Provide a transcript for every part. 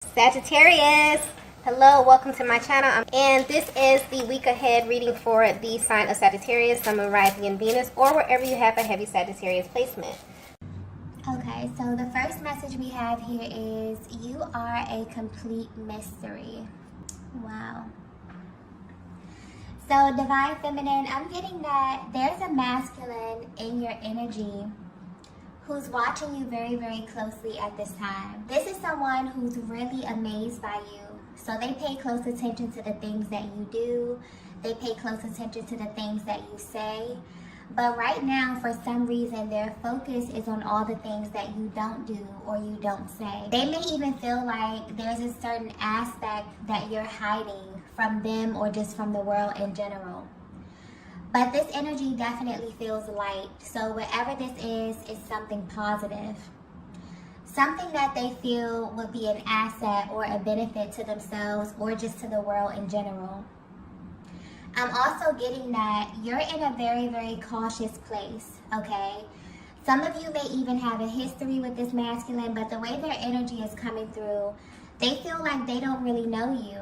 Sagittarius, hello, welcome to my channel, and this is the week ahead reading for the sign of Sagittarius, Sun, Moon, Rising, and Venus, or wherever you have a heavy Sagittarius placement. Okay, so the first message we have here is you are a complete mystery. Wow. So Divine Feminine, I'm getting that there's a masculine in your energy who's watching you very, very closely at this time. This is someone who's really amazed by you. So they pay close attention to the things that you do. They pay close attention to the things that you say. But right now, for some reason, their focus is on all the things that you don't do or you don't say. They may even feel like there's a certain aspect that you're hiding from them or just from the world in general. But this energy definitely feels light. So whatever this is something positive. Something that they feel would be an asset or a benefit to themselves or just to the world in general. I'm also getting that you're in a very, very cautious place, okay? Some of you may even have a history with this masculine, but the way their energy is coming through, they feel like they don't really know you.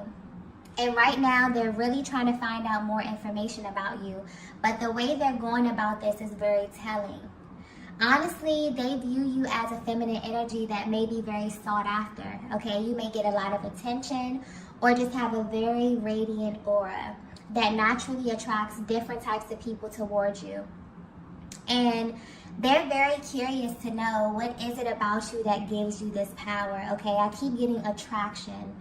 And right now, they're really trying to find out more information about you. But the way they're going about this is very telling. Honestly, they view you as a feminine energy that may be very sought after, okay? You may get a lot of attention or just have a very radiant aura that naturally attracts different types of people towards you. And they're very curious to know, what is it about you that gives you this power, okay? I keep getting attraction.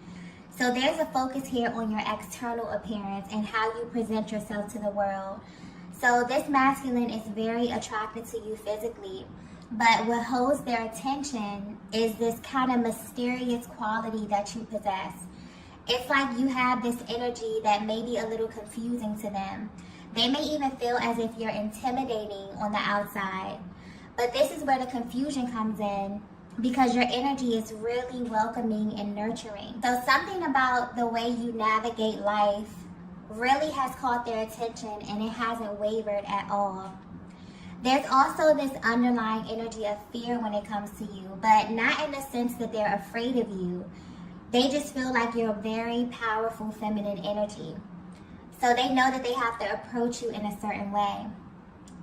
So there's a focus here on your external appearance and how you present yourself to the world. So this masculine is very attracted to you physically, but what holds their attention is this kind of mysterious quality that you possess. It's like you have this energy that may be a little confusing to them. They may even feel as if you're intimidating on the outside. But this is where the confusion comes in, because your energy is really welcoming and nurturing. So something about the way you navigate life really has caught their attention, and it hasn't wavered at all. There's also this underlying energy of fear when it comes to you, but not in the sense that they're afraid of you. They just feel like you're a very powerful feminine energy. So they know that they have to approach you in a certain way.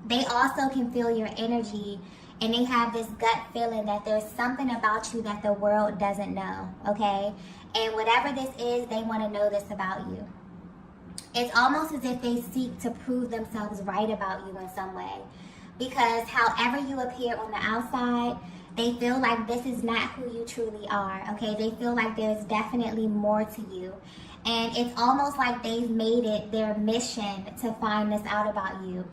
They also can feel your energy, and they have this gut feeling that there's something about you that the world doesn't know, okay? And whatever this is, they want to know this about you. It's almost as if they seek to prove themselves right about you in some way. Because however you appear on the outside, they feel like this is not who you truly are, okay? They feel like there's definitely more to you. And it's almost like they've made it their mission to find this out about you.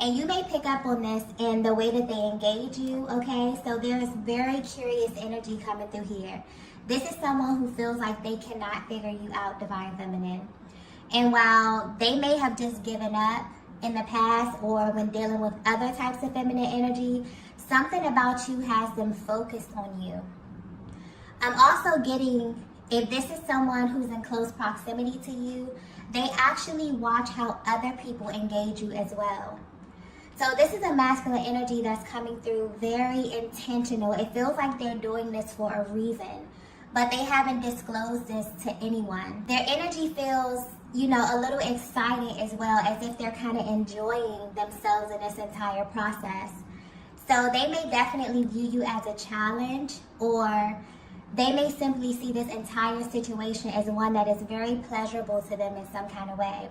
And you may pick up on this in the way that they engage you, okay? So there's very curious energy coming through here. This is someone who feels like they cannot figure you out, Divine Feminine. And while they may have just given up in the past or when dealing with other types of feminine energy, something about you has them focused on you. I'm also getting, if this is someone who's in close proximity to you, they actually watch how other people engage you as well. So this is a masculine energy that's coming through very intentional. It feels like they're doing this for a reason, but they haven't disclosed this to anyone. Their energy feels, you know, a little excited as well, as if they're kind of enjoying themselves in this entire process. So they may definitely view you as a challenge, or they may simply see this entire situation as one that is very pleasurable to them in some kind of way.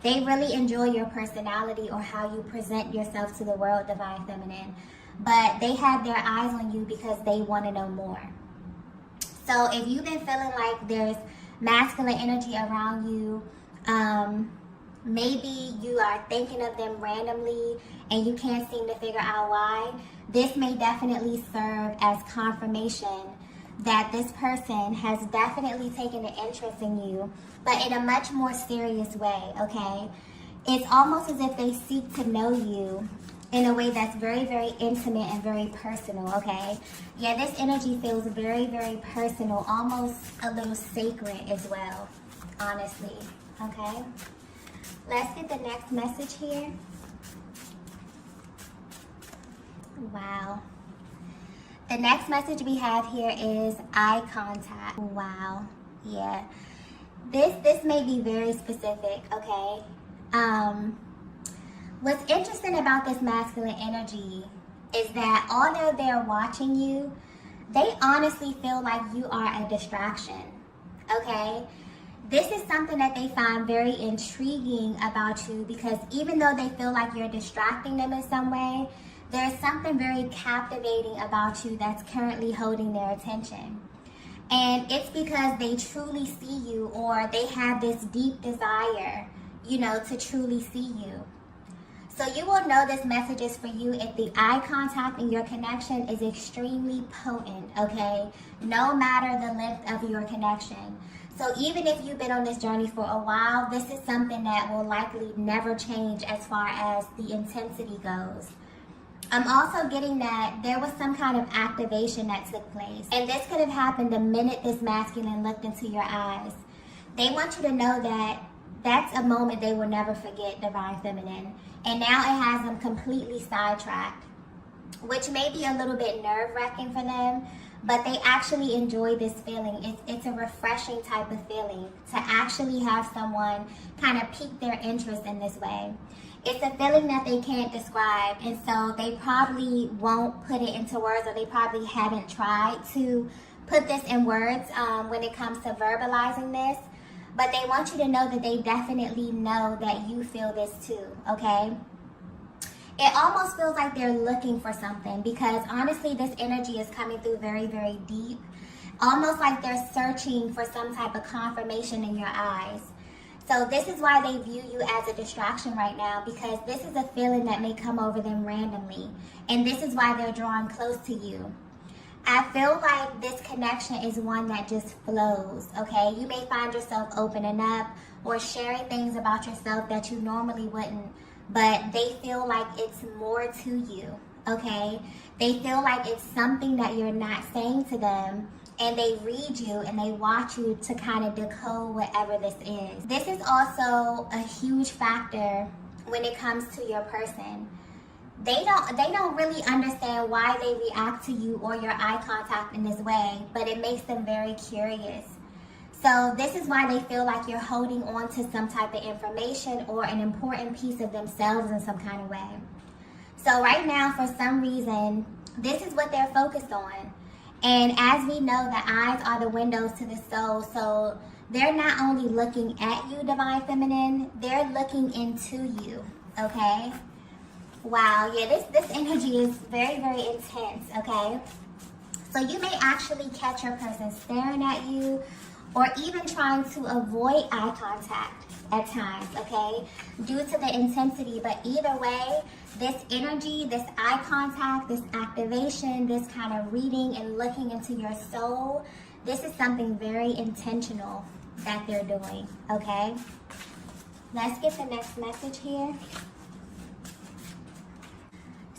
They really enjoy your personality or how you present yourself to the world, Divine Feminine. But they have their eyes on you because they want to know more. So if you've been feeling like there's masculine energy around you, maybe you are thinking of them randomly and you can't seem to figure out why, this may definitely serve as confirmation that this person has definitely taken an interest in you, but in a much more serious way, okay? It's almost as if they seek to know you in a way that's very, very intimate and very personal, okay? Yeah, this energy feels very, very personal, almost a little sacred as well, honestly, okay? Let's get the next message here. Wow. The The next message we have here is eye contact. Wow. Yeah. This may be very specific, okay? What's interesting about this masculine energy is that although they're watching you, they honestly feel like you are a distraction, okay? This is something that they find very intriguing about you because even though they feel like you're distracting them in some way, there's something very captivating about you that's currently holding their attention. And it's because they truly see you, or they have this deep desire, to truly see you. So you will know this message is for you if the eye contact in your connection is extremely potent, okay? No matter the length of your connection. So even if you've been on this journey for a while, this is something that will likely never change as far as the intensity goes. I'm also getting that there was some kind of activation that took place. And this could have happened the minute this masculine looked into your eyes. They want you to know that that's a moment they will never forget, Divine Feminine. And now it has them completely sidetracked, which may be a little bit nerve-wracking for them, but they actually enjoy this feeling. It's a refreshing type of feeling to actually have someone kind of pique their interest in this way. It's a feeling that they can't describe, and so they probably won't put it into words, or they probably haven't tried to put this in words when it comes to verbalizing this. But they want you to know that they definitely know that you feel this too, okay? It almost feels like they're looking for something because honestly, this energy is coming through very, very deep. Almost like they're searching for some type of confirmation in your eyes. So this is why they view you as a distraction right now, because this is a feeling that may come over them randomly. And this is why they're drawn close to you. I feel like this connection is one that just flows, okay? You may find yourself opening up or sharing things about yourself that you normally wouldn't, but they feel like it's more to you, okay? They feel like it's something that you're not saying to them, and they read you and they watch you to kind of decode whatever this is. This is also a huge factor when it comes to your person. They don't really understand why they react to you or your eye contact in this way, but it makes them very curious. So this is why they feel like you're holding on to some type of information or an important piece of themselves in some kind of way. So right now, for some reason, this is what they're focused on. And as we know, the eyes are the windows to the soul. So they're not only looking at you, Divine Feminine, they're looking into you, okay? Wow, yeah, this energy is very, very intense, okay? So you may actually catch your person staring at you or even trying to avoid eye contact at times, okay? Due to the intensity, but either way, this energy, this eye contact, this activation, this kind of reading and looking into your soul, this is something very intentional that they're doing, okay? Let's get the next message here.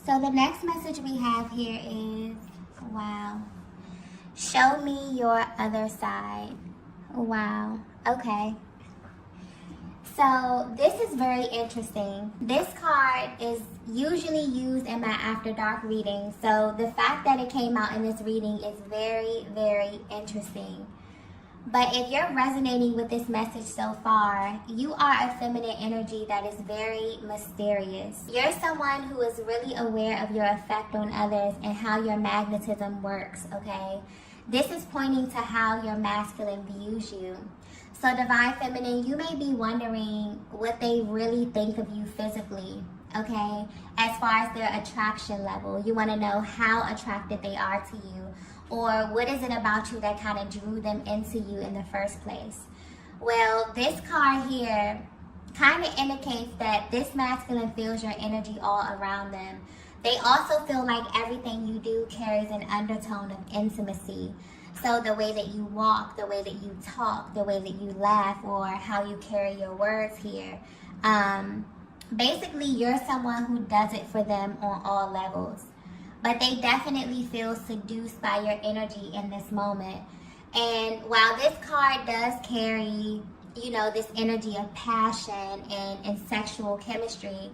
So the next message we have here is, wow, show me your other side. Wow, okay. So this is very interesting. This card is usually used in my After Dark reading. So the fact that it came out in this reading is very, very interesting. But if you're resonating with this message so far, you are a feminine energy that is very mysterious. You're someone who is really aware of your effect on others and how your magnetism works, okay? This is pointing to how your masculine views you. So Divine Feminine, you may be wondering what they really think of you physically, okay? As far as their attraction level. You want to know how attracted they are to you. Or what is it about you that kind of drew them into you in the first place? Well, this card here kind of indicates that this masculine feels your energy all around them. They also feel like everything you do carries an undertone of intimacy. So the way that you walk, the way that you talk, the way that you laugh, or how you carry your words here. Basically, you're someone who does it for them on all levels. But they definitely feel seduced by your energy in this moment. And while this card does carry, this energy of passion and sexual chemistry,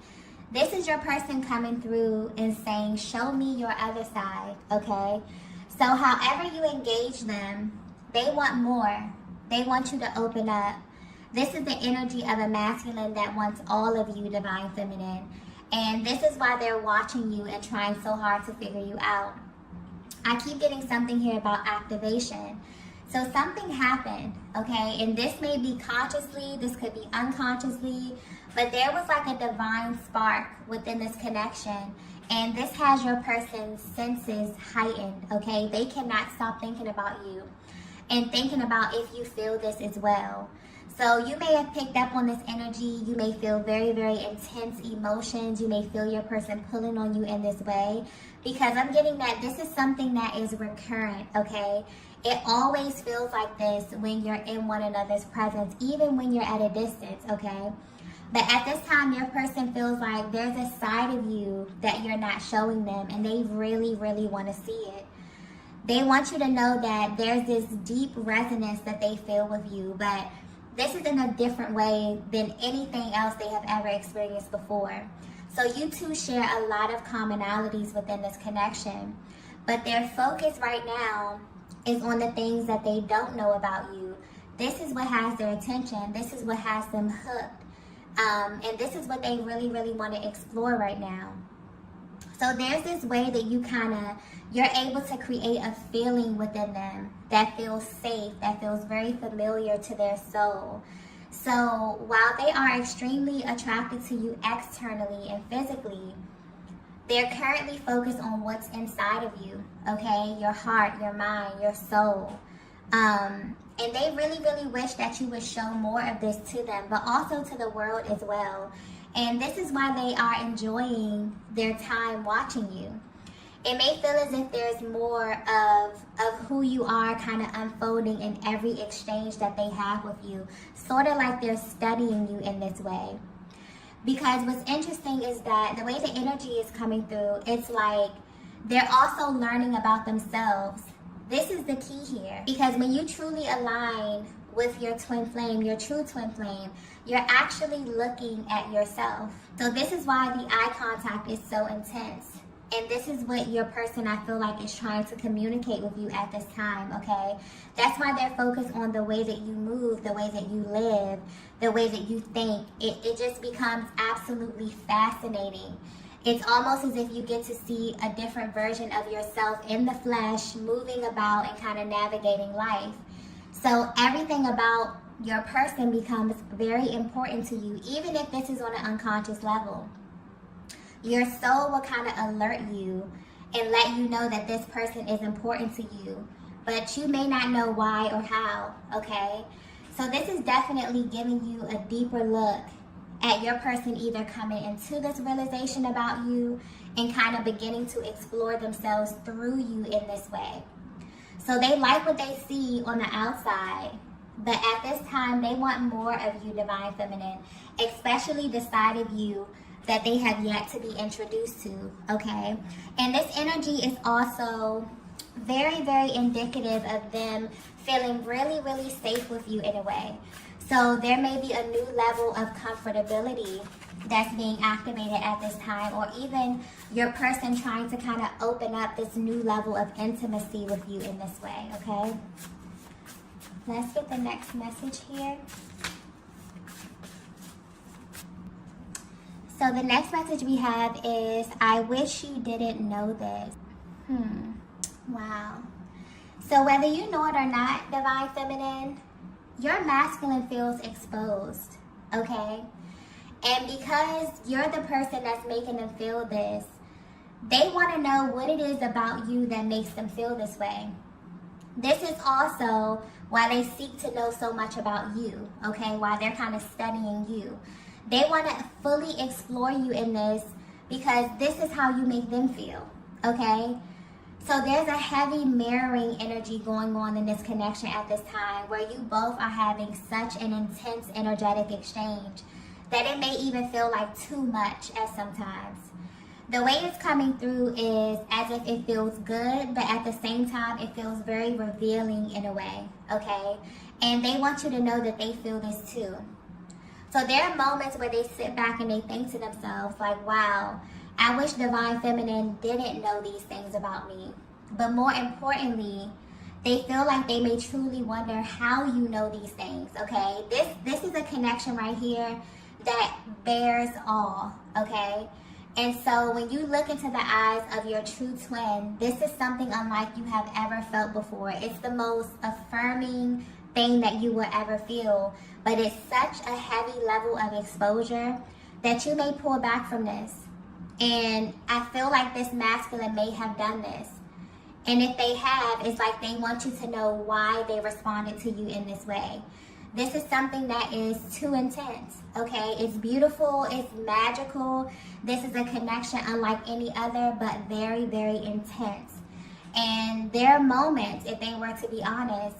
this is your person coming through and saying, show me your other side, okay? So however you engage them, they want more. They want you to open up. This is the energy of a masculine that wants all of you, divine feminine. And this is why they're watching you and trying so hard to figure you out. I keep getting something here about activation. So something happened, okay? And this may be consciously, this could be unconsciously, but there was like a divine spark within this connection. And this has your person's senses heightened, okay? They cannot stop thinking about you and thinking about if you feel this as well. So you may have picked up on this energy. You may feel very, very intense emotions. You may feel your person pulling on you in this way, because I'm getting that this is something that is recurrent, okay? It always feels like this when you're in one another's presence, even when you're at a distance, okay? But at this time, your person feels like there's a side of you that you're not showing them, and they really, really want to see it. They want you to know that there's this deep resonance that they feel with you, but this is in a different way than anything else they have ever experienced before. So you two share a lot of commonalities within this connection, but their focus right now is on the things that they don't know about you. This is what has their attention. This is what has them hooked. And this is what they really, really want to explore right now. So there's this way that you're able to create a feeling within them that feels safe, that feels very familiar to their soul. So while they are extremely attracted to you externally and physically, they're currently focused on what's inside of you, okay? Your heart, your mind, your soul. And they really, really wish that you would show more of this to them, but also to the world as well. And this is why they are enjoying their time watching you. It may feel as if there's more of who you are kind of unfolding in every exchange that they have with you, sort of like they're studying you in this way. Because what's interesting is that the way the energy is coming through, it's like they're also learning about themselves. This is the key here, because when you truly align with your twin flame, your true twin flame, you're actually looking at yourself. So this is why the eye contact is so intense. And this is what your person, I feel like, is trying to communicate with you at this time, okay? That's why they're focused on the way that you move, the way that you live, the way that you think. It just becomes absolutely fascinating. It's almost as if you get to see a different version of yourself in the flesh, moving about and kind of navigating life. So everything about your person becomes very important to you, even if this is on an unconscious level. Your soul will kind of alert you and let you know that this person is important to you, but you may not know why or how, okay? So this is definitely giving you a deeper look at your person either coming into this realization about you and kind of beginning to explore themselves through you in this way. So they like what they see on the outside, but at this time they want more of you, divine feminine, especially the side of you that they have yet to be introduced to, okay? And this energy is also very, very indicative of them feeling really, really safe with you in a way. So there may be a new level of comfortability that's being activated at this time, or even your person trying to kind of open up this new level of intimacy with you in this way, okay? Let's get the next message here. So the next message we have is, I wish you didn't know this. Wow. So whether you know it or not, divine feminine, your masculine feels exposed, okay? And because you're the person that's making them feel this, they want to know what it is about you that makes them feel this way. This is also why they seek to know so much about you, okay? Why they're kind of studying you. They want to fully explore you in this because this is how you make them feel, okay? So there's a heavy mirroring energy going on in this connection at this time, where you both are having such an intense energetic exchange that it may even feel like too much at sometimes. The way it's coming through is as if it feels good, but at the same time it feels very revealing in a way, okay? And they want you to know that they feel this too. So there are moments where they sit back and they think to themselves like, wow, I wish divine feminine didn't know these things about me, But more importantly, they feel like they may truly wonder how you know these things, okay? This is a connection right here that bears all, okay? And so when you look into the eyes of your true twin, this is something unlike you have ever felt before. It's the most affirming thing that you will ever feel, but it's such a heavy level of exposure that you may pull back from this. And I feel like this masculine may have done this. And if they have, it's like they want you to know why they responded to you in this way. This is something that is too intense, okay? It's beautiful, it's magical. This is a connection unlike any other, but very, very intense. And there are moments, if they were to be honest,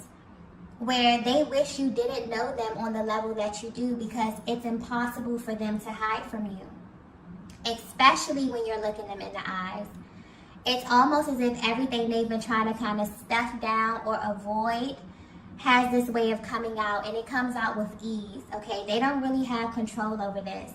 where they wish you didn't know them on the level that you do, because it's impossible for them to hide from you, especially when you're looking them in the eyes. It's almost as if everything they've been trying to kind of stuff down or avoid has this way of coming out, and it comes out with ease, okay? They don't really have control over this.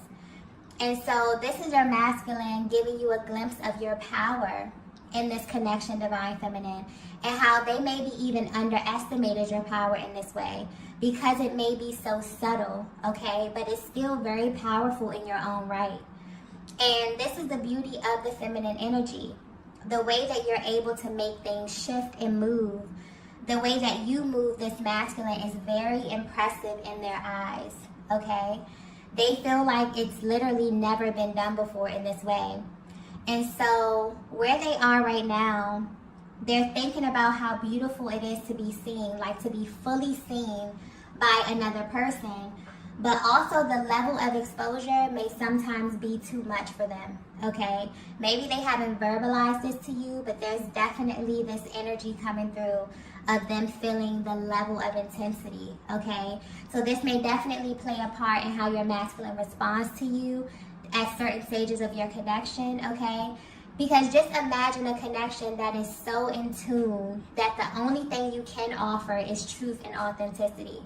And so this is your masculine giving you a glimpse of your power in this connection, Divine Feminine, and how they maybe even underestimated your power in this way because it may be so subtle, okay? But it's still very powerful in your own right. And this is the beauty of the feminine energy. The way that you're able to make things shift and move, the way that you move this masculine is very impressive in their eyes, okay? They feel like it's literally never been done before in this way. And so where they are right now, they're thinking about how beautiful it is to be seen, like to be fully seen by another person. But also the level of exposure may sometimes be too much for them, okay? Maybe they haven't verbalized this to you, but there's definitely this energy coming through of them feeling the level of intensity, okay? So this may definitely play a part in how your masculine responds to you at certain stages of your connection, okay? Because just imagine a connection that is so in tune that the only thing you can offer is truth and authenticity.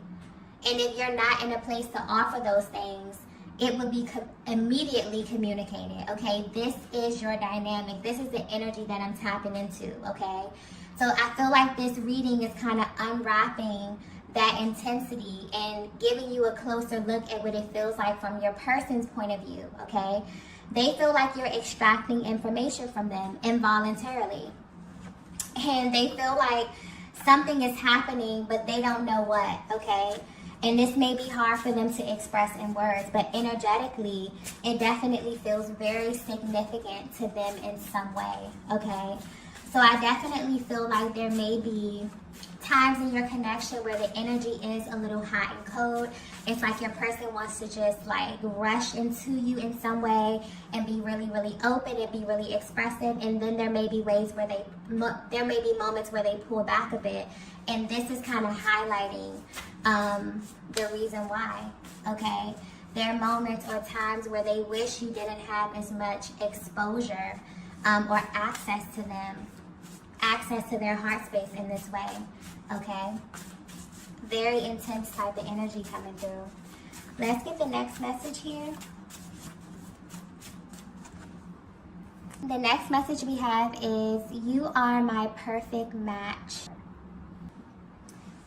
And if you're not in a place to offer those things, it would be immediately communicated, okay? This is your dynamic. This is the energy that I'm tapping into, okay? So I feel like this reading is kind of unwrapping that intensity and giving you a closer look at what it feels like from your person's point of view, okay? They feel like you're extracting information from them involuntarily. And they feel like something is happening, but they don't know what, okay? And this may be hard for them to express in words, but energetically, it definitely feels very significant to them in some way, okay? So I definitely feel like there may be times in your connection where the energy is a little hot and cold. It's like your person wants to just like rush into you in some way and be really, really open and be really expressive. And then there may be ways where there may be moments where they pull back a bit. And this is kind of highlighting the reason why, okay? There are moments or times where they wish you didn't have as much exposure or access to them, access to their heart space in this way, okay? Very intense type of energy coming through. Let's get the next message here. The next message we have is, you are my perfect match.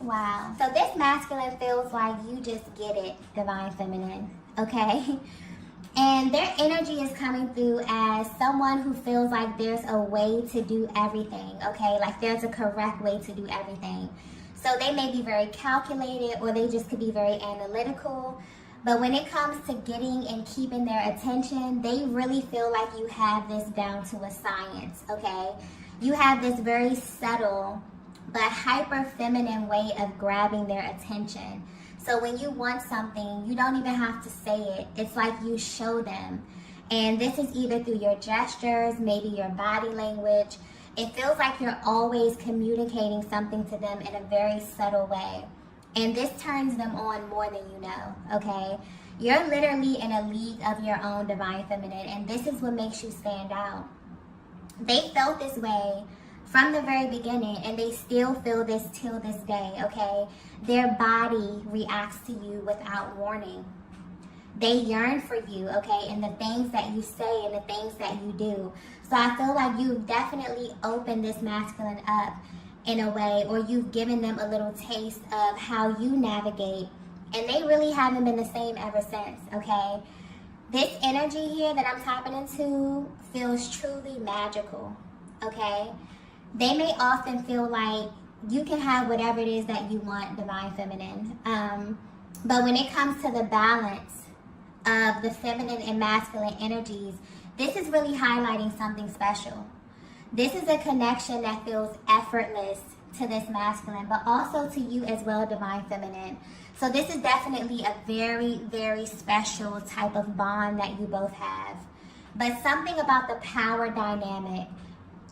Wow. So this masculine feels like you just get it, Divine Feminine, okay? And their energy is coming through as someone who feels like there's a way to do everything, okay? Like there's a correct way to do everything. So they may be very calculated, or they just could be very analytical. But when it comes to getting and keeping their attention, they really feel like you have this down to a science, okay? You have this very subtle but hyper feminine way of grabbing their attention. So when you want something, you don't even have to say it. It's like you show them. And this is either through your gestures, maybe your body language. It feels like you're always communicating something to them in a very subtle way. And this turns them on more than you know, okay? You're literally in a league of your own, Divine Feminine, and this is what makes you stand out. They felt this way from the very beginning, and they still feel this till this day, okay? Their body reacts to you without warning. They yearn for you, okay, and the things that you say and the things that you do. So I feel like you've definitely opened this masculine up in a way, or you've given them a little taste of how you navigate, and they really haven't been the same ever since, okay? This energy here that I'm tapping into feels truly magical, okay? They may often feel like you can have whatever it is that you want, Divine Feminine. But when it comes to the balance of the feminine and masculine energies, this is really highlighting something special. This is a connection that feels effortless to this masculine, but also to you as well, Divine Feminine. So this is definitely a very, very special type of bond that you both have. But something about the power dynamic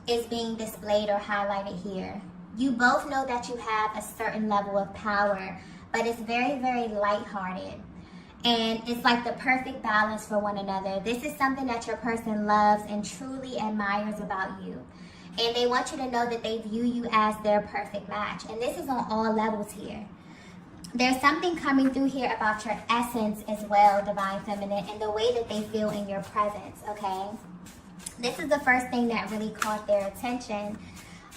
is being displayed or highlighted here. You both know that you have a certain level of power, but it's very, very lighthearted. And it's like the perfect balance for one another. This is something that your person loves and truly admires about you. And they want you to know that they view you as their perfect match. And this is on all levels here. There's something coming through here about your essence as well, Divine Feminine, and the way that they feel in your presence, okay? This is the first thing that really caught their attention.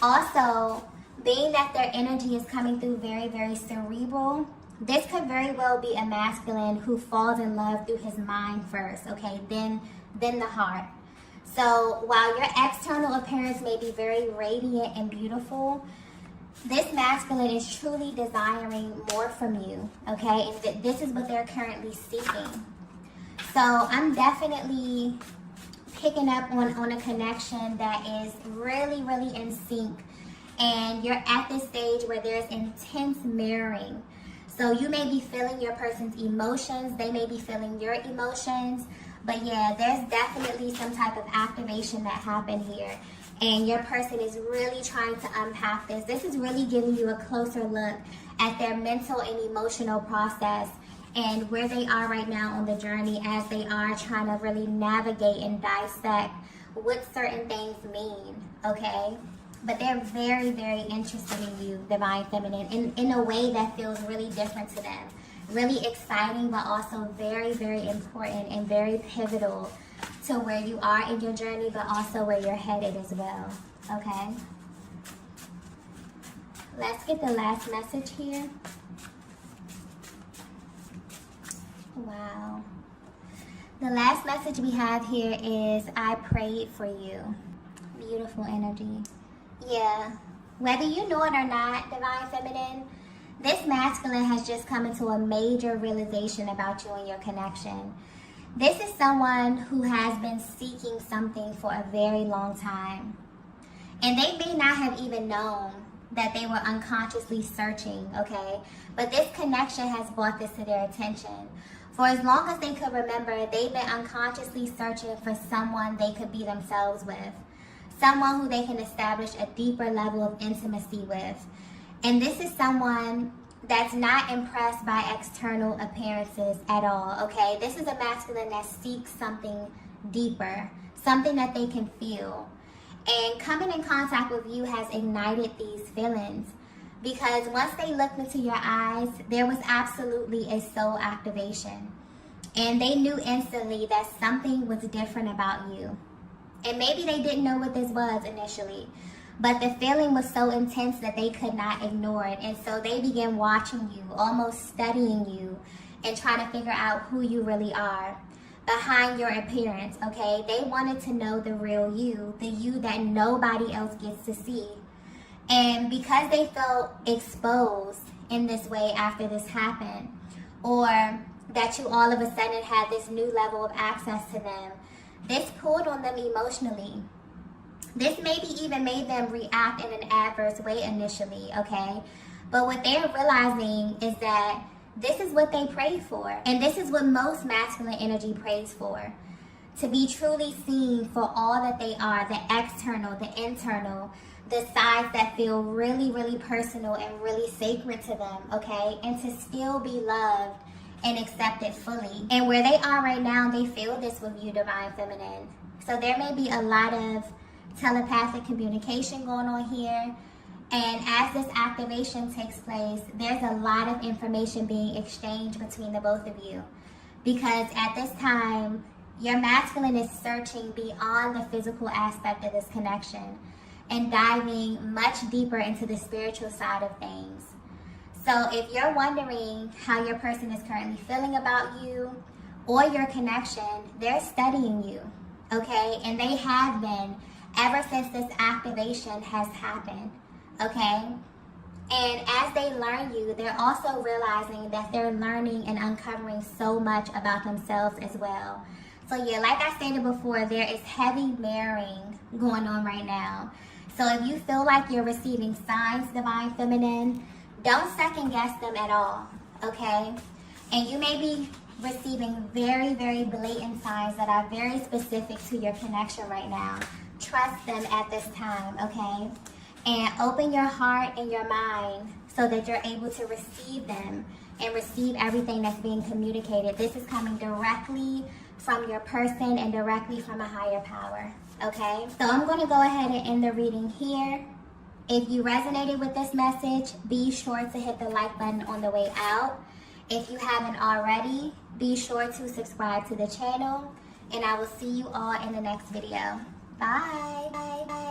Also, being that their energy is coming through very, very cerebral, this could very well be a masculine who falls in love through his mind first, okay, then the heart. So while your external appearance may be very radiant and beautiful, this masculine is truly desiring more from you, okay, and this is what they're currently seeking. So I'm definitely picking up on a connection that is really, really in sync, and you're at this stage where there's intense mirroring. So you may be feeling your person's emotions, they may be feeling your emotions, but yeah, there's definitely some type of activation that happened here, and your person is really trying to unpack this. This is really giving you a closer look at their mental and emotional process and where they are right now on the journey as they are trying to really navigate and dissect what certain things mean, okay? But they're very, very interested in you, Divine Feminine, in a way that feels really different to them. Really exciting, but also very, very important and very pivotal to where you are in your journey, but also where you're headed as well, okay? Let's get the last message here. Wow. The last message we have here is, I prayed for you. Beautiful energy. Yeah. Whether you know it or not, Divine Feminine, this masculine has just come into a major realization about you and your connection. This is someone who has been seeking something for a very long time. And they may not have even known that they were unconsciously searching, okay? But this connection has brought this to their attention. For as long as they could remember, they've been unconsciously searching for someone they could be themselves with. Someone who they can establish a deeper level of intimacy with. And this is someone that's not impressed by external appearances at all, okay? This is a masculine that seeks something deeper, something that they can feel. And coming in contact with you has ignited these feelings, because once they looked into your eyes, there was absolutely a soul activation. And they knew instantly that something was different about you. And maybe they didn't know what this was initially, but the feeling was so intense that they could not ignore it. And so they began watching you, almost studying you, and trying to figure out who you really are behind your appearance, okay? They wanted to know the real you, the you that nobody else gets to see. And because they felt exposed in this way after this happened, or that you all of a sudden had this new level of access to them, this pulled on them emotionally. This maybe even made them react in an adverse way initially, okay? But what they're realizing is that this is what they prayed for. And this is what most masculine energy prays for. To be truly seen for all that they are, the external, the internal, the sides that feel really, really personal and really sacred to them, okay? And to still be loved and accepted fully. And where they are right now, they feel this with you, Divine Feminine. So there may be a lot of telepathic communication going on here. And as this activation takes place, there's a lot of information being exchanged between the both of you. because at this time, your masculine is searching beyond the physical aspect of this connection and diving much deeper into the spiritual side of things. So if you're wondering how your person is currently feeling about you or your connection, they're studying you, okay? And they have been ever since this activation has happened, okay? And as they learn you, they're also realizing that they're learning and uncovering so much about themselves as well. So yeah, like I stated before, there is heavy mirroring going on right now. So if you feel like you're receiving signs, Divine Feminine, don't second guess them at all, okay? And you may be receiving very, very blatant signs that are very specific to your connection right now. Trust them at this time, okay? And open your heart and your mind so that you're able to receive them and receive everything that's being communicated. This is coming directly from your person and directly from a higher power, okay? So I'm going to go ahead and end the reading here. If you resonated with this message, be sure to hit the like button on the way out. If you haven't already, be sure to subscribe to the channel, and I will see you all in the next video. Bye. Bye. Bye.